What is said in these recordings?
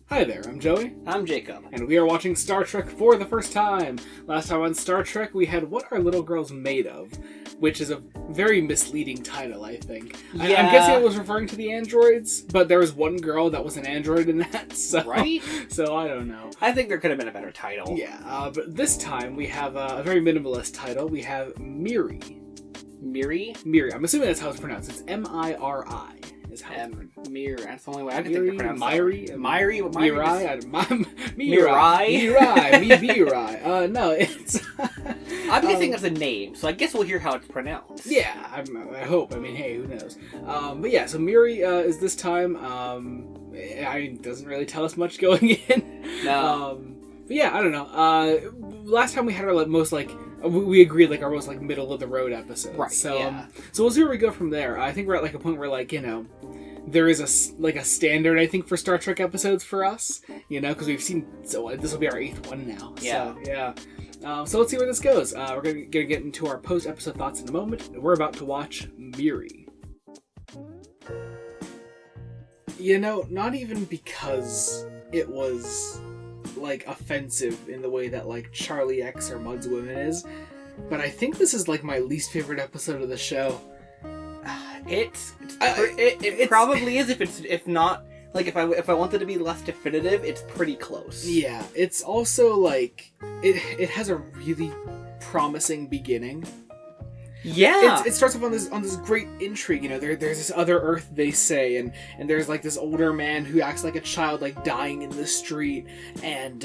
Hi there, I'm Joey. I'm Jacob. And we are watching Star Trek for the first time. Last time on Star Trek, we had What Are Little Girls Made Of? Which is a very misleading title, I think. Yeah. I'm guessing it was referring to the androids, but there was one girl that was an android in that, so... Right? So I don't know. I think there could have been a better title. Yeah, but this time we have a very minimalist title. We have Miri. Miri? Miri. I'm assuming that's how it's pronounced. It's M-I-R-I. Miri. That's the only way I can think to pronounce it. Miri? Miri? Miri. No, it's... I'm guessing it's a name, so I guess we'll hear how it's pronounced. Yeah, I hope. I mean, hey, who knows? But yeah, so Miri is this time. It doesn't really tell us much going in. No. But yeah, I don't know. Last time we had our most we agreed our most middle of the road episode. Right. So yeah. So we'll see where we go from there. I think we're at a point where there is a standard, I think, for Star Trek episodes for us, because we've seen, so this will be our 8th one now. Yeah. So, yeah. So let's see where this goes. We're going to get into our post-episode thoughts in a moment. We're about to watch Miri. Not even because it was, offensive in the way that, Charlie X or Mud's Women is, but I think this is, my least favorite episode of the show. It probably is if not if I wanted to be less definitive, it's pretty close. Yeah, it's also it has a really promising beginning. Yeah, it starts off on this great intrigue. There's this other Earth, they say, and there's this older man who acts like a child, dying in the street, and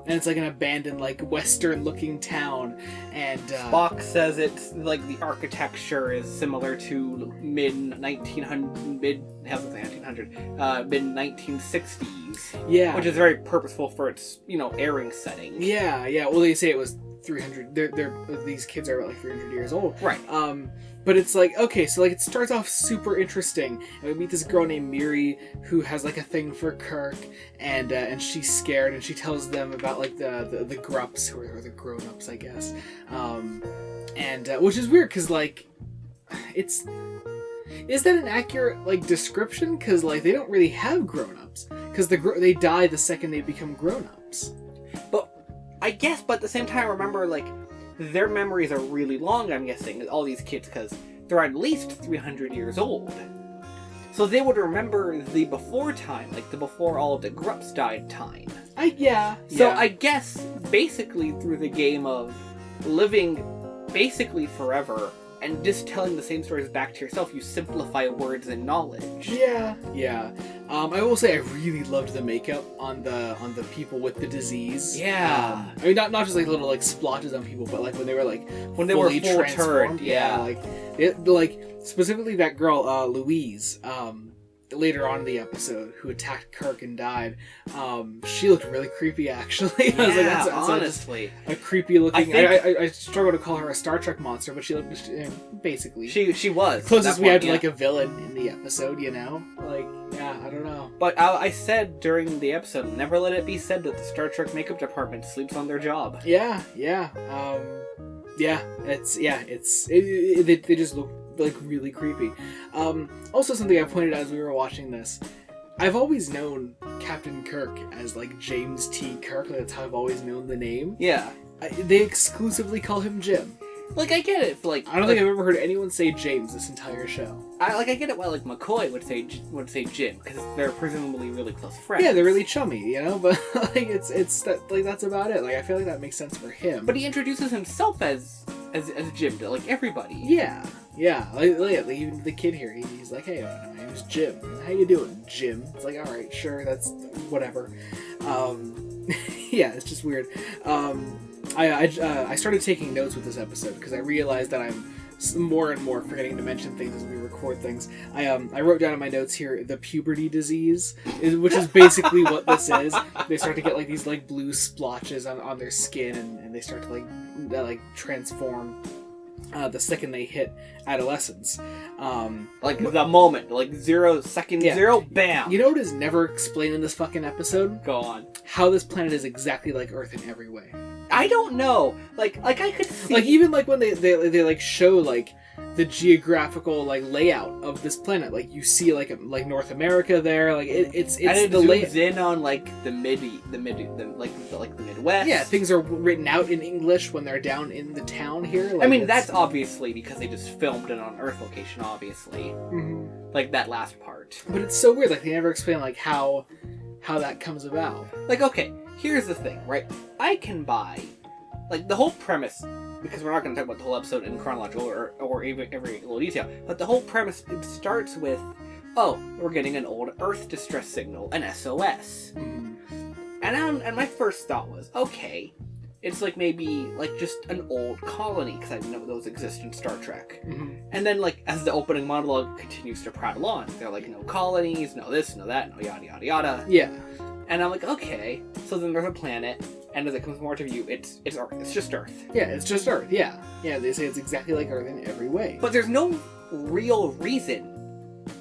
it's an abandoned Western looking town, and Spock says it's the architecture is similar to mid 1960s. Yeah, which is very purposeful for its airing setting. Yeah. Well, they say it was 300. These kids are about 300 years old. Right. But it's okay, so it starts off super interesting, and we meet this girl named Miri who has a thing for Kirk, and she's scared, and she tells them about the grups, or the grown-ups, I guess. And which is weird because it's, is that an accurate description? Because they don't really have grown-ups, because they die the second they become grown-ups. But I guess, but at the same time, remember, their memories are really long, I'm guessing, all these kids, because they're at least 300 years old. So they would remember the before time, the before all of the Grups died time. So I guess, basically, through the game of living basically forever, and just telling the same stories back to yourself, you simplify words and knowledge. Yeah. I will say I really loved the makeup on the people with the disease. Yeah. I mean, not just little splotches on people, but when they were when they were full transformed. turned. Yeah. Specifically that girl Louise. Later on in the episode, who attacked Kirk and died, she looked really creepy, actually. Yeah, I was that's honestly. a creepy looking... I struggle to call her a Star Trek monster, but she looked... basically. She was. Closest we had to a villain in the episode, Yeah, I don't know. But I said during the episode, never let it be said that the Star Trek makeup department sleeps on their job. Yeah. They just look really creepy. Also, something I pointed out as we were watching this, I've always known Captain Kirk as James T. Kirk. That's how I've always known the name. Yeah. They exclusively call him Jim. I get it. I don't think I've ever heard anyone say James this entire show. I get it why McCoy would say Jim, because they're presumably really close friends. Yeah, they're really chummy, But it's that that's about it. I feel like that makes sense for him. But he introduces himself as Jim to everybody. Yeah. Even the kid here, he's like, hey, my name is Jim. How you doing, Jim? It's all right, sure, that's whatever. Yeah, it's just weird. I started taking notes with this episode because I realized that I'm more and more forgetting to mention things as we record things. I wrote down in my notes here the puberty disease, which is basically what this is. They start to get these blue splotches on their skin, and they start to transform the second they hit adolescence. The moment, 0 second 0, bam. You know what is never explained in this fucking episode? Go on. How this planet is exactly like Earth in every way. I don't know. I could see... even when they show, the geographical like layout of this planet. Like you see like North America there. Like it's and it the zooms in on like the Midwest. Yeah, things are written out in English when they're down in the town here. Like, I mean, that's obviously because they just filmed it on Earth location, obviously. Mm-hmm. Like that last part. But it's so weird. Like they never explain like how that comes about. Like, okay, here's the thing, right? I can buy, like, the whole premise, because we're not going to talk about the whole episode in chronological or even every little detail, but the whole premise, it starts with, oh, we're getting an old Earth distress signal, an SOS. Mm-hmm. And my first thought was, okay, it's like maybe, like, just an old colony, because I know those exist in Star Trek. Mm-hmm. And then, like, as the opening monologue continues to prattle on, they're like, no colonies, no this, no that, no yada yada yada. Yeah. And I'm like, okay, so then there's a planet, and as it comes more to view, it's Earth. It's just Earth. Yeah, it's just Earth, yeah. Yeah, they say it's exactly like Earth in every way. But there's no real reason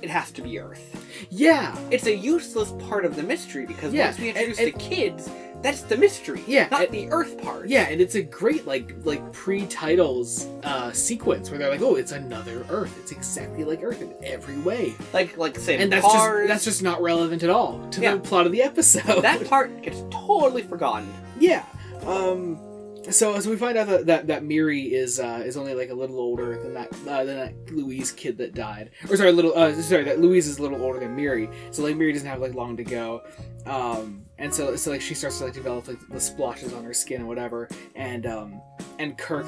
it has to be Earth. Yeah. It's a useless part of the mystery, because Yeah, once we introduce the kids, that's the mystery. Yeah, not the Earth part. Yeah, and it's a great, like pre-titles sequence where they're like, oh, it's another Earth. It's exactly like Earth in every way. Like say, and cars. that's just not relevant at all to the plot of the episode. That part gets totally forgotten. Yeah. So we find out that Miri is only like a little older than that Louise kid that died. Or sorry, that Louise is a little older than Miri. So like Miri doesn't have like long to go. And so like she starts to like develop like the splotches on her skin and whatever. And Kirk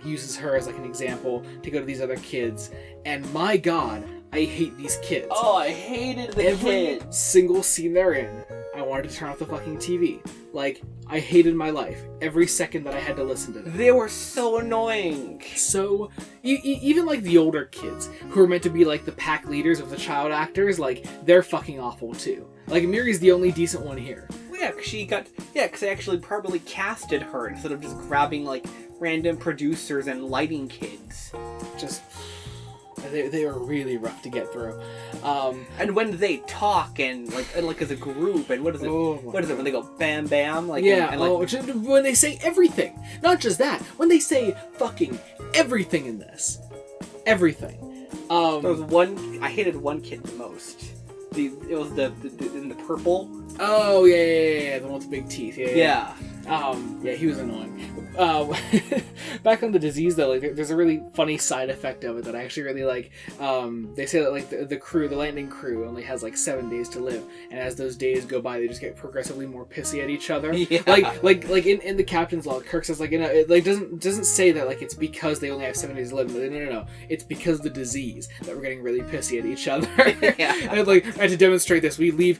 uses her as like an example to go to these other kids. And my God, I hate these kids. Oh, I hated the Every kids. single scene they're in, I wanted to turn off the fucking TV. Like, I hated my life every second that I had to listen to them. They were so annoying. So, even like the older kids who are meant to be like the pack leaders of the child actors, like, they're fucking awful too. Like, Miri's the only decent one here. Well, yeah, because they actually probably casted her instead of just grabbing like random producers and lighting kids. Just... They were really rough to get through. And when they talk and like as a group, and what is it when they go bam bam, like, yeah, and like, when they say everything, not just that, when they say fucking everything in this, everything. There was one, I hated one kid the most. It was the in the purple. Oh yeah, the one with the big teeth. Yeah. Yeah, he was annoying. Back on the disease though, like there's a really funny side effect of it that I actually really like. They say that like the landing crew only has like 7 days to live, and as those days go by, they just get progressively more pissy at each other. Yeah. Like in the captain's log, Kirk says like, it like doesn't say that like it's because they only have 7 days to live. No, it's because of the disease that we're getting really pissy at each other. Yeah. And like, and to demonstrate this, we leave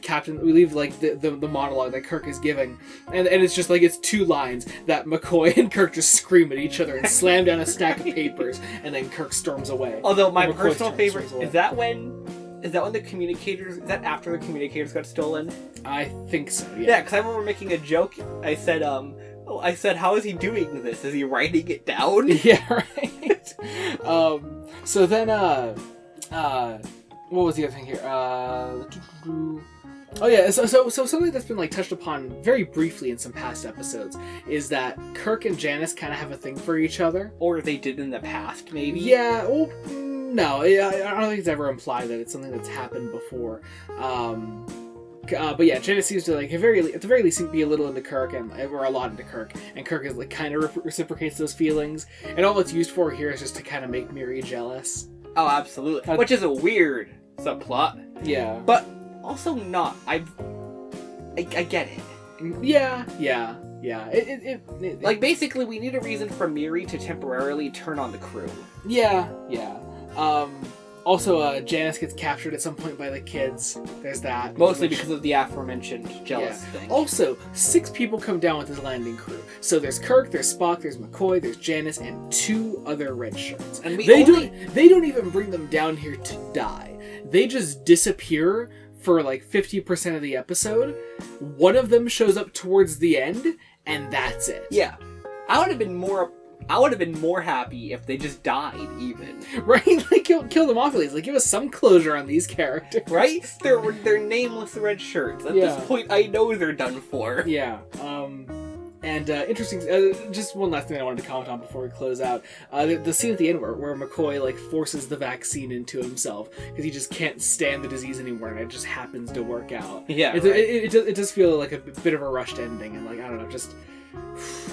like the monologue that Kirk is giving, and it's just like it's 2 lines that McCoy and Kirk just scream at each other and slam down a stack of papers, and then Kirk storms away. Although my personal favorite is that when the communicators, is that after the communicators got stolen? I think so. Yeah. Yeah, because I remember making a joke. I said, how is he doing this? Is he writing it down? Yeah, right. So then, what was the other thing here? Oh yeah, so something that's been like touched upon very briefly in some past episodes is that Kirk and Janice kind of have a thing for each other. Or they did in the past, maybe? Yeah, well, no, I don't think it's ever implied that it's something that's happened before. But yeah, Janice seems to like at the very least be a little into Kirk or a lot into Kirk, and Kirk is like kind of reciprocates those feelings. And all it's used for here is just to kind of make Miri jealous. Oh, absolutely. Which is a weird subplot. Yeah, but also not. I get it. Yeah. It like basically, we need a reason for Miri to temporarily turn on the crew. Yeah. Also, Janice gets captured at some point by the kids. There's that. Mostly because of the aforementioned jealous thing. Also, 6 people come down with this landing crew. So there's Kirk, there's Spock, there's McCoy, there's Janice, and 2 other red shirts. And they don't even bring them down here to die. They just disappear for like 50% of the episode. One of them shows up towards the end, and that's it. Yeah. I would have been more happy if they just died, even. Right? Like, kill them off at least. Like, give us some closure on these characters. Right? They're nameless red shirts. At this point, I know they're done for. Yeah. And interesting, just one last thing I wanted to comment on before we close out. The scene at the end where McCoy like forces the vaccine into himself because he just can't stand the disease anymore, and it just happens to work out. Yeah, it does feel like a bit of a rushed ending, and like I don't know, just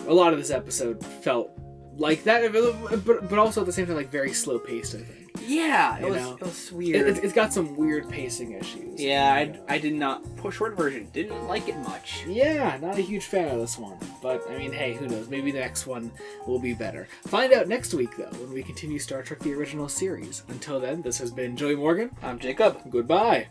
a lot of this episode felt like that, but also at the same time like very slow paced. I think. Yeah, it was weird. It's got some weird pacing issues. Yeah, I did not. Short version didn't like it much. Yeah, not a huge fan of this one. But, I mean, hey, who knows? Maybe the next one will be better. Find out next week, though, when we continue Star Trek the Original Series. Until then, this has been Joey Morgan. I'm Jacob. Goodbye.